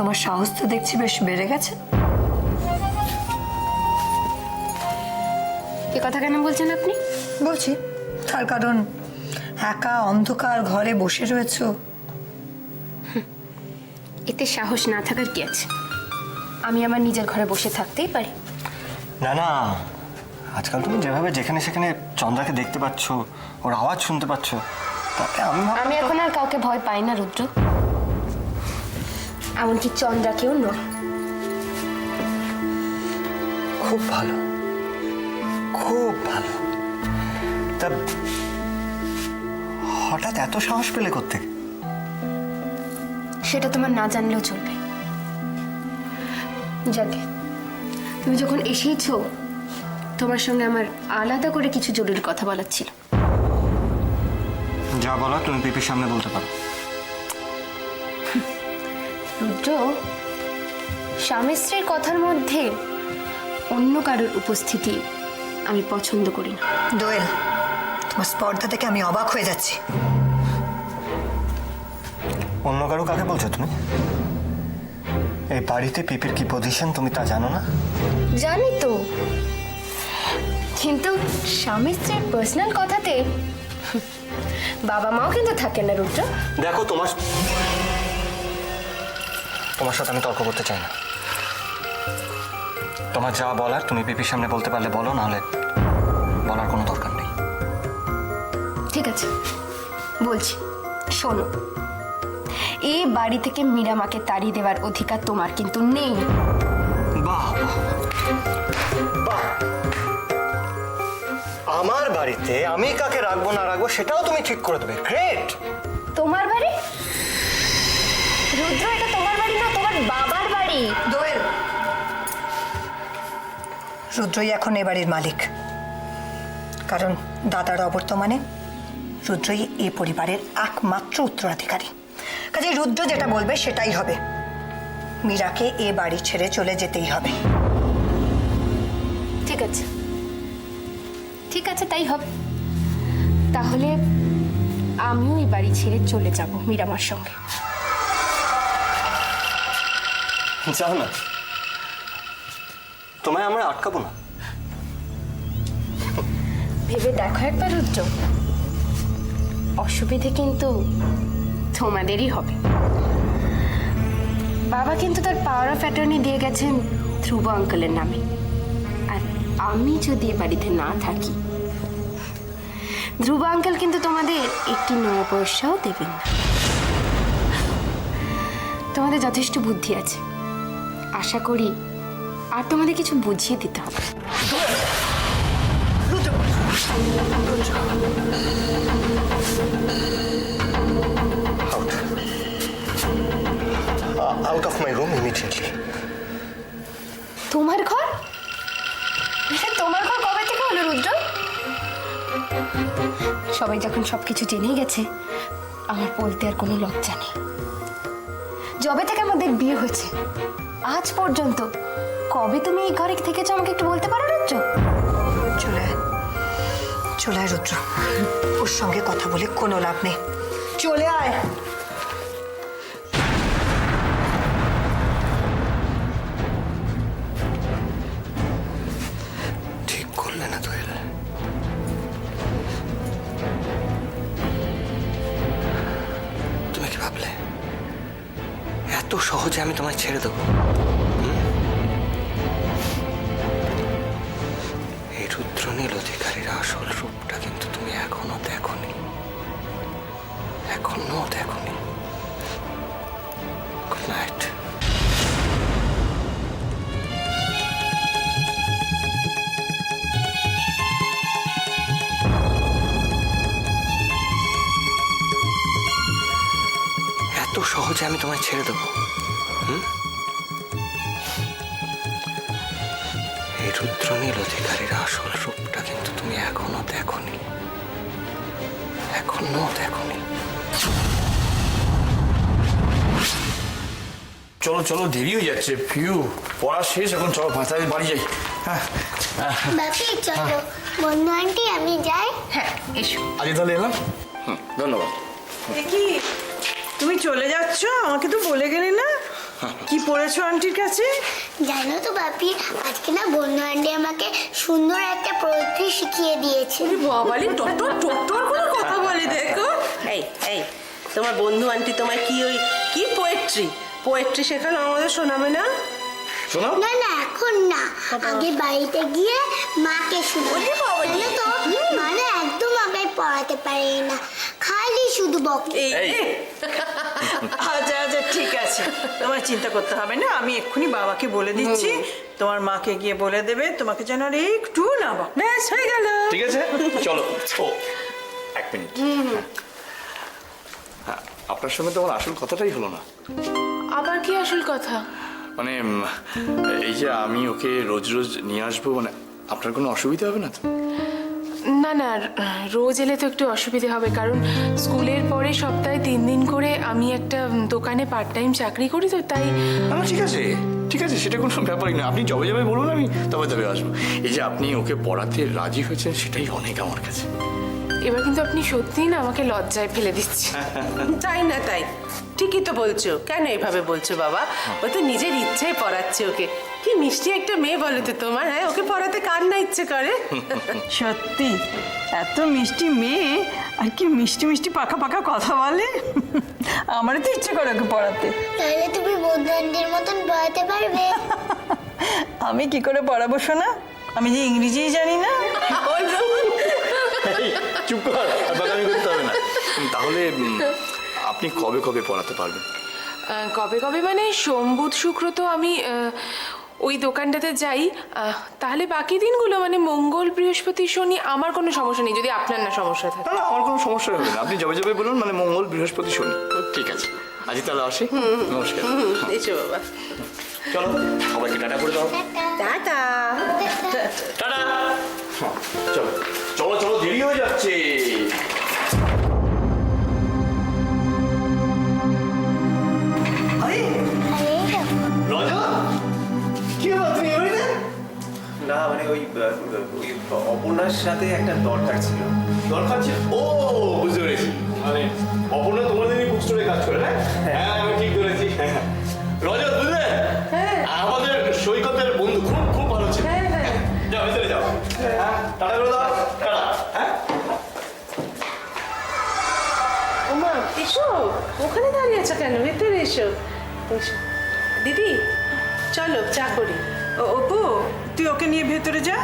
তোমার সাহস তো দেখছি বেশ বেড়ে গেছে। এ কথা কেন বলছেন আপনি? বলছি তার কারণ একা অন্ধকার ঘরে বসে রয়েছো। এতে সাহস না থাকার কি আছে? আমি আমার নিজের ঘরে বসে থাকতেই পারি। না না, আজকাল তুমি যেভাবে যেখানে সেখানে চন্দ্রাকে দেখতে পাচ্ছ, ওর আওয়াজ শুনতে পাচ্ছ, তাতে আমি এখন আর কাউকে ভয় পাই না রুদ্র, এমনকি চন্দ্রাকেও নয়। খুব ভালো, খুব ভালো। তা হঠাৎ এত সাহস পেলে কোত্থেকে? সেটা তোমার না জানলেও চলবে। যাকে তুমি যখন এসেইছো, তোমার সঙ্গে আমার আলাদা করে কিছু জরুরি কথা বলার ছিল। যা বলো তুমি পিপির সামনে বলতে পারো। রুদ্র, স্বামী স্ত্রীর কথার মধ্যে অন্য কারোর উপস্থিতি আমি পছন্দ করি না। দোয়েল, তোমার স্পর্ধা থেকে আমি অবাক হয়ে যাচ্ছি। অন্য কারো কাকে বলছো তুমি? এই বাড়িতে পিপির কি পজিশন তুমি তা জানো না? জানি তো, কিন্তু স্বামী স্ত্রীর পার্সোনাল কথাতে বাবা মাও কিন্তু থাকে না রুদ্র। দেখো তোমার সাথে আমি তর্ক করতে চাই না। তোমার যা বলার তুমি পিপির সামনে বলতে পারলে বলো, নাহলে বলার কোনো দরকার নেই। ঠিক আছে, বলছি, শোনো। এই বাড়ি থেকে মীরামাকে তাড়িয়ে দেওয়ার অধিকার তোমার কিন্তু নেই। বাহ বাহ, আমার বাড়িতে আমি কাকে রাখবো না রাখবো সেটাও তুমি ঠিক করে দেবে। গ্রেট। তোমার বাড়ি? রুদ্র, এটা তোমার বাড়ি না, তোমার বাবার বাড়ি। দোয়েল, রুদ্রই এখন এ বাড়ির মালিক, কারণ দাদার অবর্তমানে রুদ্রই এই পরিবারের একমাত্র উত্তরাধিকারী। কাজে রুদ্র যেটা বলবে সেটাই হবে। মীরাকে এ বাড়ি ছেড়ে চলে যেতেই হবে। ঠিক আছে, ঠিক আছে, তাই হবে। তাহলে আমিও এই বাড়ি ছেড়ে চলে যাব মীরামার সঙ্গে। যাও না, তোমায় আমরা আটকাবো না। ভেবে দেখো একবার রুদ্র, অসুবিধে কিন্তু তোমাদেরই হবে। বাবা কিন্তু তার পাওয়ার অফ অ্যাটর্নি দিয়ে গেছেন ধ্রুব আঙ্কেলের নামে, আর আমি যদি এ বাড়িতে না থাকি, ধ্রুব আঙ্কেল কিন্তু তোমাদের একটি নয়া পয়সাও দেবেন না। তোমাদের যথেষ্ট বুদ্ধি আছে, আশা করি আর তোমাদের কিছু বুঝিয়ে দিতে হবে। Out of my room immediately. তোমার ঘর? তোমার ঘর কবে থেকে হলো রুদ্র? সবাই যখন সবকিছু জেনেই গেছে, আমার বলতে আর কোনো লজ্জা নেই। যবে থেকে আমাদের বিয়ে হয়েছে আজ পর্যন্ত কবে তুমি এই ঘরে থেকেছো আমাকে একটু বলতে পারো রুদ্র? চলে আয়, চলে আয় রুদ্র, ওর সঙ্গে কথা বলে কোনো লাভ নেই। চলে আয়। ঠিক করলে না দোয়েল। তুমি কি ভাবলে এত সহজে আমি তোমায় ছেড়ে দেবো? এই রুদ্রনীল অধিকারীর আসল রূপটা কিন্তু তুমি এখনো দেখোনি, এখনো দেখোনি। Good night. এত সহজে আমি তোমায় ছেড়ে দেবো? এই রুদ্রনীল অধিকারীর আসল রূপটা কিন্তু তুমি এখনো দেখোনি, এখনো দেখোনি। চলো চলো, দেরি হয়ে যাচ্ছে। ফিউ পড়া শেষ, এখন চলো ভাষায় বাড়ি যাই। হ্যাঁ বাপি চলো, বন্ধু আন্টি আমি যাই। হ্যাঁ, এসো। আজ তাহলে এলাম। ধন্যবাদ। কি তুমি চলে যাচ্ছ? আমাকে তো বলে গেলে না। কি পড়েছো আন্টির কাছে? জানো তো বাপি, আজকে না বন্ধু আন্টি আমাকে সুন্দর একটা পোয়েট্রি শিখিয়ে দিয়েছে। বাবালি টটর টটর করে কথা বলে দেখো। এই এই তোমার বন্ধু আন্টি তোমায় কি পোয়েট্রি শেখানো আমাদের শোনাবে না? শোনাও। না না, এখন না, আগে বাড়িতে গিয়ে মাকে শোনাবো। জানো তো মানে একদম আমাকে পড়াতে পারে না, খালি শুধু বকে। আচ্ছা আচ্ছা ঠিক আছে, তোমার চিন্তা করতে হবে না, আমি এক্ষুনি বাবাকে বলে দিচ্ছি, তোমার মাকে গিয়ে বলে দেবে তোমাকে যেন আর একটু না বক। ব্যাস হয়ে গেল। ঠিক আছে, চলো। ও এক মিনিট। হ্যাঁ, আপনার সঙ্গে তো আমার আসল কথাটাই হলো না। আবার কি আসল কথা? মানে এই যে আমি ওকে রোজ রোজ নিয়ে আসবো, মানে আপনার কোনো অসুবিধা হবে না তো? না না, রোজ এলে তো একটু অসুবিধে হবে, কারণ স্কুলের পরে সপ্তাহে 3 দিন করে আমি একটা দোকানে পার্ট টাইম চাকরি করি, তো তাই। না ঠিক আছে ঠিক আছে, সেটা কোনো ব্যাপারই না। আপনি যবে যবে বলুন আমি তবে আসবো। এই যে আপনি ওকে পড়াতে রাজি হয়েছেন সেটাই অনেক আমার কাছে। এবার কিন্তু আপনি সত্যিই না আমাকে লজ্জায় ফেলে দিচ্ছেন। তাই না তাই? ঠিকই তো বলছো। কেন এভাবে বলছো বাবা? ও তো নিজের ইচ্ছেই পড়াচ্ছে ওকে। কি মিষ্টি একটা মেয়ে বলো তো তোমার। হ্যাঁ, ওকে পড়াতে কার না ইচ্ছে করে। সত্যি এত মিষ্টি মেয়ে, আর কি মিষ্টি মিষ্টি পাকা পাকা কথা বলে। আমারও তো ইচ্ছে করে ওকে পড়াতে। তাহলে তুমি বন্ধু আন্টির মতন পড়াতে পারবে? আমি কি করে পড়াবো শোনা, আমি যে ইংরেজিই জানি না। চুপ কর, বাগামি করতে হবে না। তাহলে আপনি কবে কবে পড়াতে পারবেন? কবে কবে মানে সোম বুধ শুক্র তো আমি ওই দোকানটাতে যাই, তাহলে বাকি দিনগুলো মানে মঙ্গল বৃহস্পতি শনি আমার কোনো সমস্যা নেই, যদি আপনার না সমস্যা থাকে। না আমার কোনো সমস্যা হবে না, আপনি যবে যবে বলুন, মানে মঙ্গল বৃহস্পতি শনি। ঠিক আছে, আজ তাহলে আসি। নমস্কার। এসো বাবা। চলো সবাইকে টাটা করে দাও। টাটা। টাটা। চলো চলো চলো, দেরি হয়ে যাচ্ছে। রাজা, কি হলো তুমি এবারে? না মানে ওই অপর্ণার সাথে একটা দরকার ছিল। দরকার ছিল? ও বুঝতে পেরেছি, মানে অপর্ণা তোমাদেরই বুক স্টোরে কাজ করে না? হ্যাঁ আমি ঠিক ধরেছি। রাজা বুঝলে, আমাদের সৈকতের বন্ধু, খুব খুব ভালো ছিল। যাও ভেতরে যাও। হ্যাঁ টাটা করে দাও। টাটা। হ্যাঁ ওমা এসো, ওখানে দাঁড়িয়ে আছো কেন? ভেতরে এসো। এসো দিদি, চলো চা করি। অপু, তুই ওকে নিয়ে ভেতরে যা।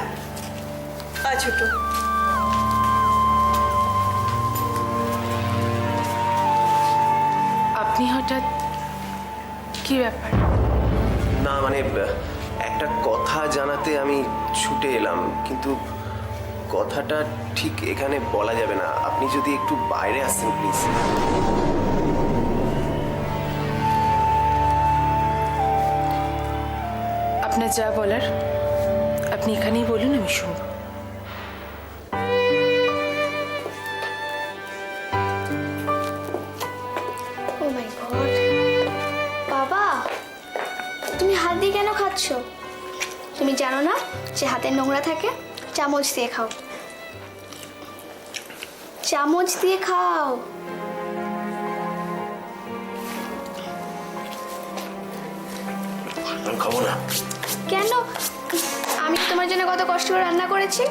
ছোট আপনি হঠাৎ কি ব্যাপার? না মানে একটা কথা জানাতে আমি ছুটে এলাম, কিন্তু কথাটা ঠিক এখানে বলা যাবে না। আপনি যদি একটু বাইরে আসতেন প্লিজ। আপনার যা বলার আপনি এখানেই বলুন, আমি শুনবো। ও মাই গড, বাবা তুমি হাত দিয়ে কেন খাচ্ছ? তুমি জানো না যে হাতে নোংরা থাকে? চামচ দিয়ে খাও, চামচ দিয়ে খাও। আমি খাবো না। কেন? আমি তোমার জন্য কত কষ্ট করে রান্না করেছি,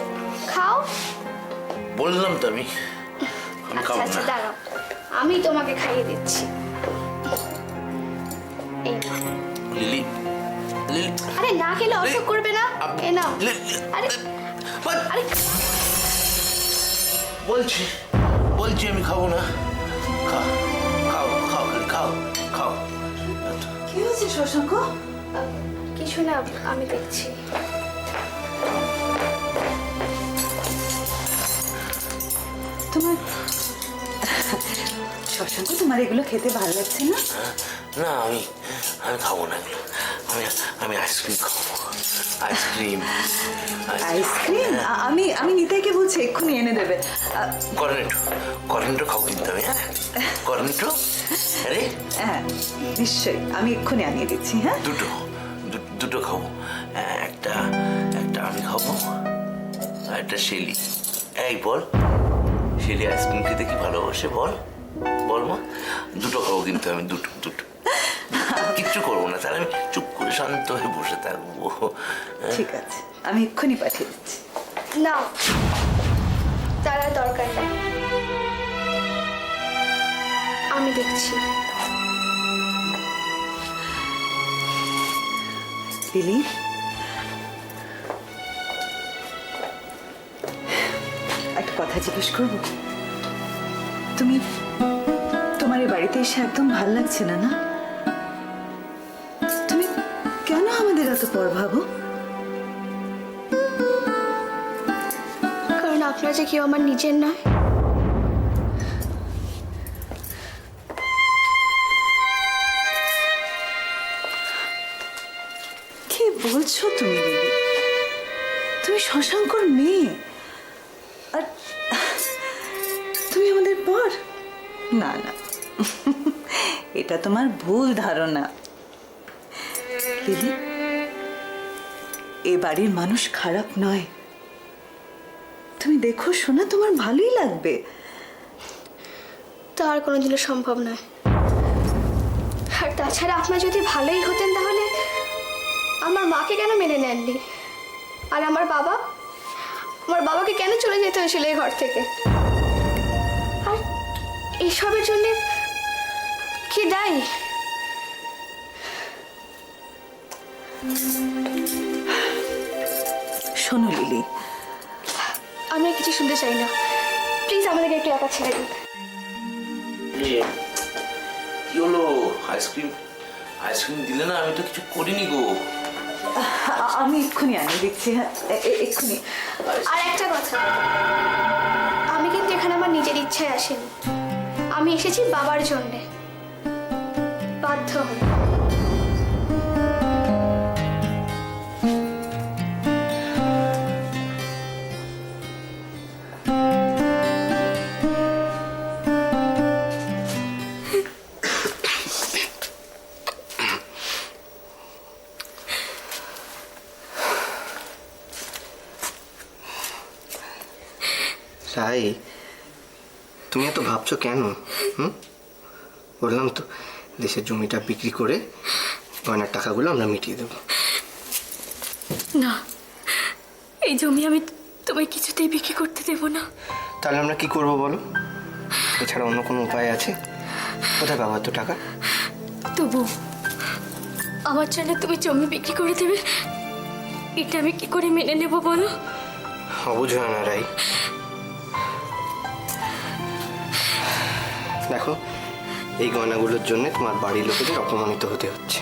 খাও। বললাম তো আমি আচ্ছা খাবো আচ্ছা না। দাঁড়াও, আমি তোমাকে খাইয়ে দিচ্ছি। এই নাও। লিলি, লিলি, আরে না খেলে অসুখ করবে না, এ নাও। আরে আরে বলছি আমি খাবো না। খাও খাও খাও খাও খাও। কি হয়েছে শশাঙ্ক? কিছু না, আমি দেখছি। তোমার শশাঙ্ক, তোমার এগুলো খেতে ভালো লাগছে না? না আমি খাবো না এগুলো। আমি আইসক্রিম খাবো। Ice cream ice cream? আমি নিতাইকে বলছি এক্ষুনি এনে দেবে। করেন্টো খাও কিন্তু আমি। হ্যাঁ করেন্টো। আরে হ্যাঁ নিশ্চয়ই, আমি এক্ষুনি আনিয়ে দিচ্ছি। হ্যাঁ দুটো খাবো। একটা আমি খাবো, আর একটা শেলি। এই বল, শেলি আইসক্রিম খেতে কি ভালোবাসে? বল বল মা। দুটো খাবো কিন্তু আমি, দুটো। কিচ্ছু করবো না, তাহলে আমি চুপ করে শান্ত হয়ে বসে থাকবো। ঠিক আছে, আমি এক্ষুনি পাঠিয়ে দিচ্ছি। না, তার আর দরকার নেই, আমি দেখছি। লিলি, একটা কথা জিজ্ঞেস করবো? তুমি তোমার এই বাড়িতে এসে একদম ভাল লাগছে না, না? তুমি কেন আমাদের এত পর ভাবো? কারণ আপনার যে কেউ আমার নিজের নয়। কি বলছো তুমি লিলি? তুমি শশাঙ্কর মেয়ে, আর তুমি আমাদের পর? না না, এটা তোমার ভুল ধারণা। লিলি, এ বাড়ির মানুষ খারাপ নয়, তুমি দেখো শোনা, তোমার ভালোই লাগবে। তা আর কোনোদিনও সম্ভব নয়। আর তাছাড়া আপনার যদি ভালোই হতেন তাহলে আমার মাকে কেন মেনে নেননি? আর আমার বাবাকে কেন চলে যেতে হয়েছিল এই ঘর থেকে? আর এইসবের জন্য কি দায়ী? শোনো লিলি, আমি আর কিছু শুনতে চাই না, প্লিজ আমাদেরকে একটু একা ছেড়ে দিন। কি হলো? আইসক্রিম দিলে না? আমি তো কিছু করিনি গো। আমি এক্ষুনি আনিয়ে দিচ্ছি। হ্যাঁ, এক্ষুনি। আর একটা কথা, আমি কিন্তু এখানে আমার নিজের ইচ্ছায় আসিনি, আমি এসেছি বাবার জন্যে, বাধ্য হয়ে। রাই, তুমি এত ভাবছো কেন? বললাম তো, দেশের জমিটা বিক্রি করে গয়নার টাকাগুলো আমরা মিটিয়ে দেবো। না, এই জমি আমি তোমায় কিছুতেই বিক্রি করতে দেব না। তাহলে আমরা কি করবো বলো? এছাড়া অন্য কোনো উপায় আছে? কোথায় পাবো তো টাকা? তবু আমার জন্য তুমি জমি বিক্রি করে দেবে, এটা আমি কি করে মেনে নেব বলো? অবুঝ হয় না রাই। দেখো, এই গয়নাগুলোর জন্য তোমার বাড়ির লোকেদের অপমানিত হতে হচ্ছে,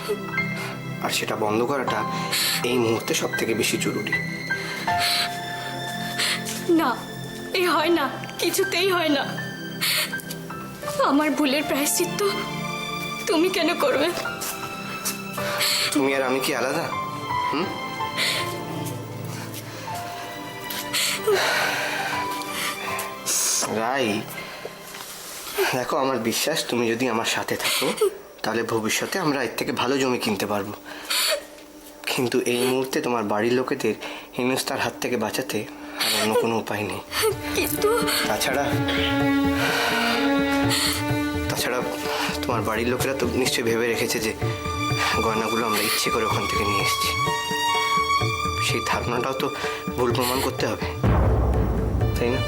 আর সেটা বন্ধ করাটা এই মুহূর্তে সব থেকে বেশি জরুরি। না, এই হয় না, কিছুতেই হয় না। আমার ভুলের প্রায়শ্চিত্ত তুমি কেন করবে? তুমি আর আমি কি আলাদা? রাই, দেখো, আমার বিশ্বাস তুমি যদি আমার সাথে থাকো তাহলে ভবিষ্যতে আমরা এর থেকে ভালো জমি কিনতে পারবো। কিন্তু এই মুহূর্তে তোমার বাড়ির লোকেদের হেনস্থার হাত থেকে বাঁচাতে আর অন্য কোনো উপায় নেই। কিন্তু তাছাড়া তোমার বাড়ির লোকেরা তো নিশ্চয়ই ভেবে রেখেছে যে গয়নাগুলো আমরা ইচ্ছে করে ওখান থেকে নিয়ে এসেছি। সেই ধারণাটাও তো ভুল প্রমাণ করতে হবে, তাই না?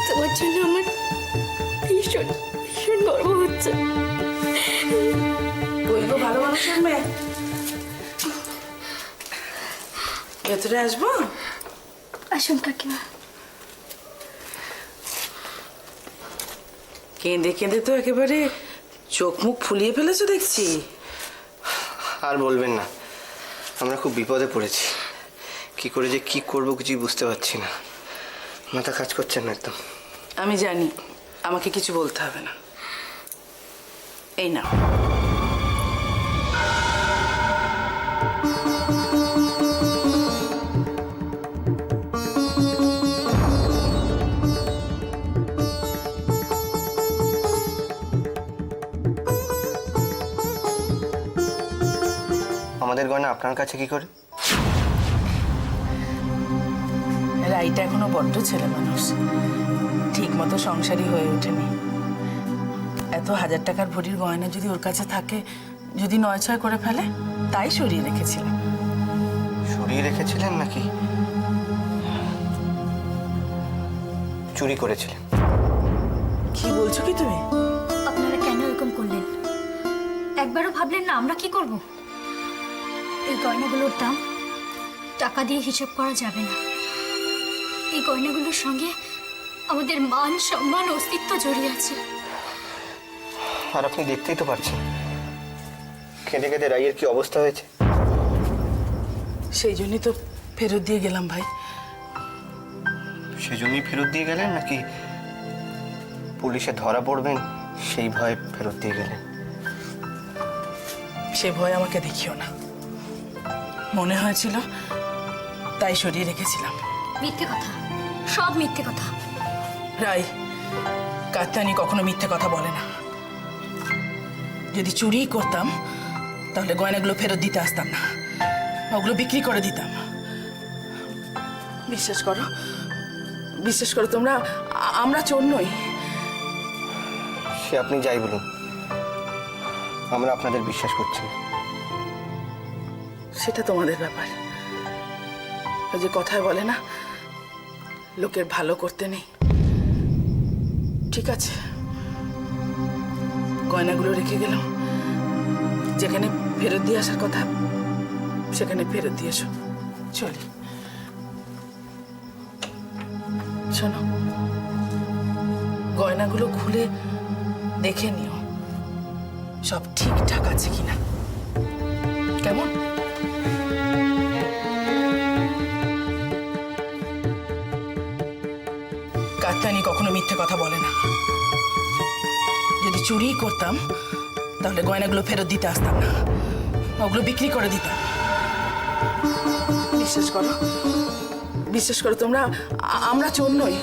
তোমার জন্য আমার ভীষণ ভীষণ গর্ব হচ্ছে। বলবো ভালো মানুষের মেয়ে। ভেতরে আসবো? আসুন কাকিমা। কেঁদে কেঁদে তো একেবারে চোখ মুখ ফুলিয়ে ফেলেছো দেখছি। আর বলবেন না, আমরা খুব বিপদে পড়েছি। কি করে যে কি করবো কিছুই বুঝতে পারছি না, মাথা কাজ করছে না একদম। আমি জানি, আমাকে কিছু বলতে হবে না। এই না, আমাদের গয়না আপনার কাছে কি করে? রাইটা এখনো বড্ড ছেলে মানুষ, ঠিক মতো সংসারী হয়ে ওঠেনি। এত 1000 টাকার ভরির গয়না যদি ওর কাছে থাকে, যদি 9-6 করে ফেলে, তাই সরিয়ে রেখেছিলাম। সরিয়ে রেখেছিলেন নাকি চুরি করেছিলেন? কি বলছো কি তুমি? আপনারা কেন এরকম করলেন? একবারও ভাবলেন না আমরা কি করব? এই গয়নাগুলোর দাম টাকা দিয়ে হিসেব করা যাবে না। এই গয়নাগুলোর সঙ্গে আমাদের মান, সম্মান, অস্তিত্ব জড়িয়ে আছে। আর আপনি দেখতেই তো পারছেন কেঁদে কেঁদে রাইয়ের কি অবস্থা হয়েছে। সেই জন্যই তো ফেরত দিয়ে গেলাম ভাই। সেজন্যই ফেরত দিয়ে গেলেন নাকি পুলিশে ধরা পড়বেন সেই ভয়ে ফেরত দিয়ে গেলেন? সে ভয় আমাকে দেখিও না, মনে হয়েছিল তাই সরিয়ে রেখেছিলাম। মিথ্যে কথা, সব মিথ্যে কথা। রাই, কাত্যায়নী কখনো মিথ্যে কথা বলে না। যদি চুরি করতাম তাহলে গয়নাগুলো ফেরত দিতে আসতাম না, ওগুলো বিক্রি করে দিতাম। বিশ্বাস করো, বিশ্বাস করো তোমরা, আমরা চোর নই। সে আপনি যাই বলুন, আমরা আপনাদের বিশ্বাস করছি না। সেটা তোমাদের ব্যাপার। ওই যে কথায় বলে না, লোকের ভালো করতে নেই। ঠিক আছে, গয়নাগুলো রেখে গেলাম, যেখানে ফেরত দিয়ে আসার কথা সেখানে ফেরত দিয়ে এসো। চলি। শোনো, গয়নাগুলো খুলে দেখে নিও সব ঠিকঠাক আছে কিনা। কেমন? কাত্যায়নী কখনো মিথ্যে কথা বলে না। যদি চুরি করতাম তাহলে গয়নাগুলো ফেরত দিতে আসতাম না, ওগুলো বিক্রি করে দিতাম। বিশ্বাস করো, বিশ্বাস করো তোমরা, আমরা চোর নই।